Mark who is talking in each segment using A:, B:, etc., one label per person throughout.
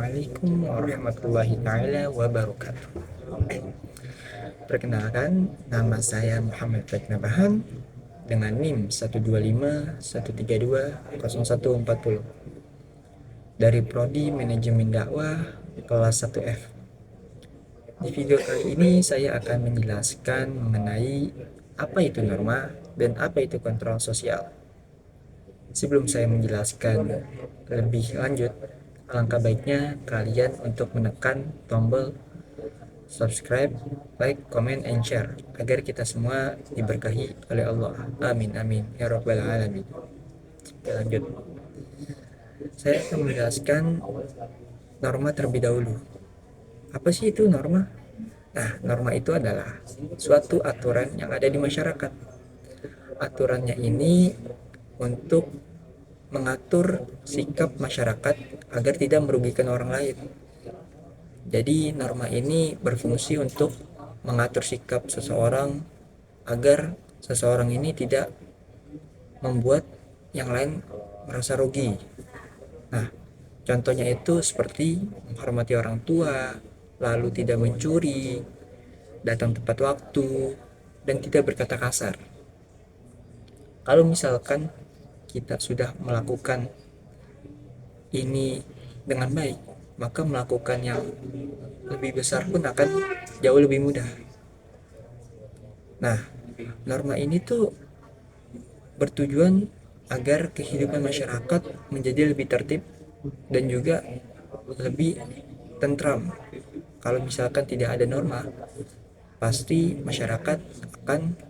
A: Assalamualaikum warahmatullahi taala wabarakatuh. Perkenalkan, nama saya Muhammad Baik Nabahan dengan NIM 12513210140 dari Prodi Manajemen Dakwah kelas 1F. Di video kali ini saya akan menjelaskan mengenai apa itu norma dan apa itu kontrol sosial. Sebelum saya menjelaskan lebih lanjut, alangkah baiknya kalian untuk menekan tombol subscribe, like, comment, and share agar kita semua diberkahi oleh Allah. Amin amin ya rabbal alamin. Lanjut, saya akan menjelaskan norma terlebih dahulu. Apa sih itu norma? Nah, norma itu adalah suatu aturan yang ada di masyarakat. Aturannya ini untuk mengatur sikap masyarakat agar tidak merugikan orang lain. Jadi norma ini berfungsi untuk mengatur sikap seseorang agar seseorang ini tidak membuat yang lain merasa rugi. Nah, contohnya itu seperti menghormati orang tua, lalu tidak mencuri, datang tepat waktu, dan tidak berkata kasar. Kalau misalkan kita sudah melakukan ini dengan baik, maka melakukan yang lebih besar pun akan jauh lebih mudah. Nah, norma ini tuh bertujuan agar kehidupan masyarakat menjadi lebih tertib dan juga lebih tentram. Kalau misalkan tidak ada norma, pasti masyarakat akan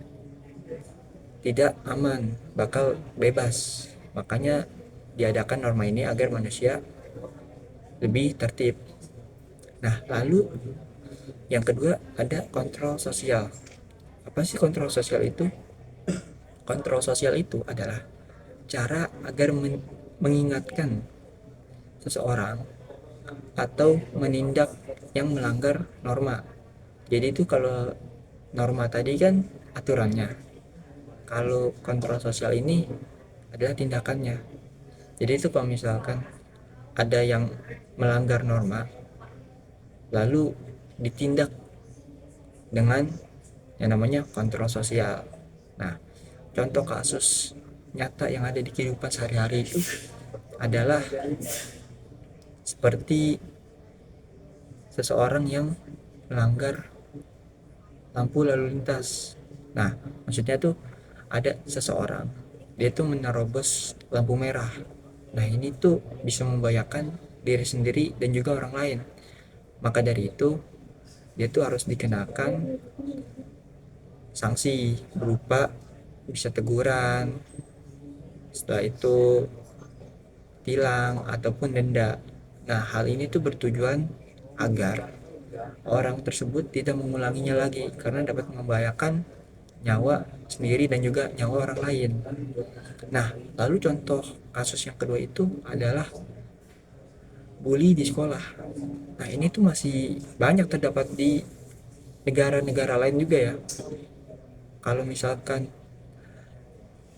A: tidak aman, bakal bebas. Makanya diadakan norma ini agar manusia lebih tertib. Nah, lalu yang kedua ada kontrol sosial. Apa sih kontrol sosial itu? Kontrol sosial itu adalah cara agar mengingatkan seseorang atau menindak yang melanggar norma. Jadi itu kalau norma tadi kan aturannya. Kalau kontrol sosial ini adalah tindakannya. Jadi itu kalau misalkan ada yang melanggar norma lalu ditindak dengan yang namanya kontrol sosial. Nah, contoh kasus nyata yang ada di kehidupan sehari-hari itu adalah seperti seseorang yang melanggar lampu lalu lintas. Nah, maksudnya tuh ada seseorang dia tuh menerobos lampu merah. Nah, ini tuh bisa membahayakan diri sendiri dan juga orang lain. Maka dari itu dia tuh harus dikenakan sanksi berupa bisa teguran, setelah itu tilang ataupun denda. Nah, hal ini tuh bertujuan agar orang tersebut tidak mengulanginya lagi karena dapat membahayakan nyawa sendiri dan juga nyawa orang lain. Nah, lalu contoh kasus yang kedua itu adalah bully di sekolah. Nah, ini tuh masih banyak terdapat di negara-negara lain juga ya. Kalau misalkan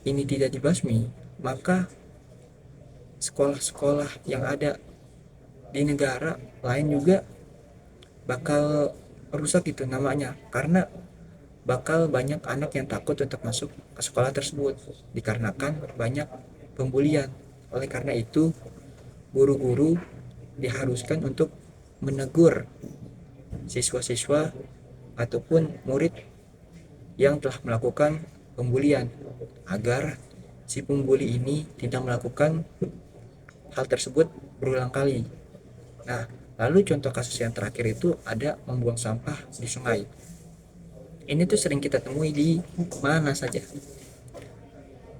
A: ini tidak dibasmi, maka sekolah-sekolah yang ada di negara lain juga bakal rusak gitu namanya, karena bakal banyak anak yang takut untuk masuk ke sekolah tersebut dikarenakan banyak pembulian. Oleh karena itu, guru-guru diharuskan untuk menegur siswa-siswa ataupun murid yang telah melakukan pembulian agar si pembuli ini tidak melakukan hal tersebut berulang kali. Nah, lalu contoh kasus yang terakhir itu ada membuang sampah di sungai. Ini tuh sering kita temui di mana saja.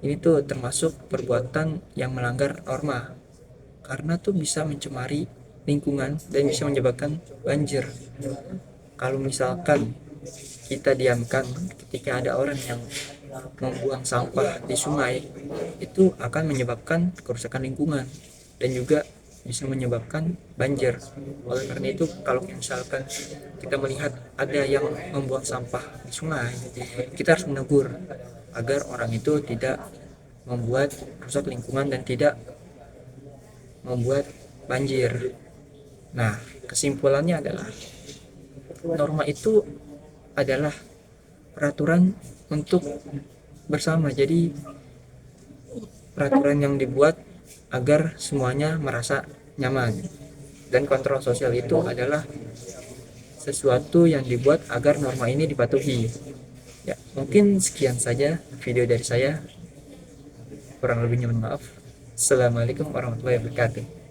A: Ini tuh termasuk perbuatan yang melanggar norma karena tuh bisa mencemari lingkungan dan bisa menyebabkan banjir. Kalau misalkan kita diamkan ketika ada orang yang membuang sampah di sungai, itu akan menyebabkan kerusakan lingkungan dan juga bisa menyebabkan banjir. Oleh karena itu, kalau misalkan kita melihat ada yang membuang sampah di sungai, kita harus menegur agar orang itu tidak membuat rusak lingkungan dan tidak membuat banjir. Nah, kesimpulannya adalah norma itu adalah peraturan untuk bersama. Jadi peraturan yang dibuat agar semuanya merasa nyaman. Dan kontrol sosial itu adalah sesuatu yang dibuat agar norma ini dipatuhi. Ya, mungkin sekian saja video dari saya. Kurang lebihnya mohon maaf. Assalamualaikum warahmatullahi wabarakatuh.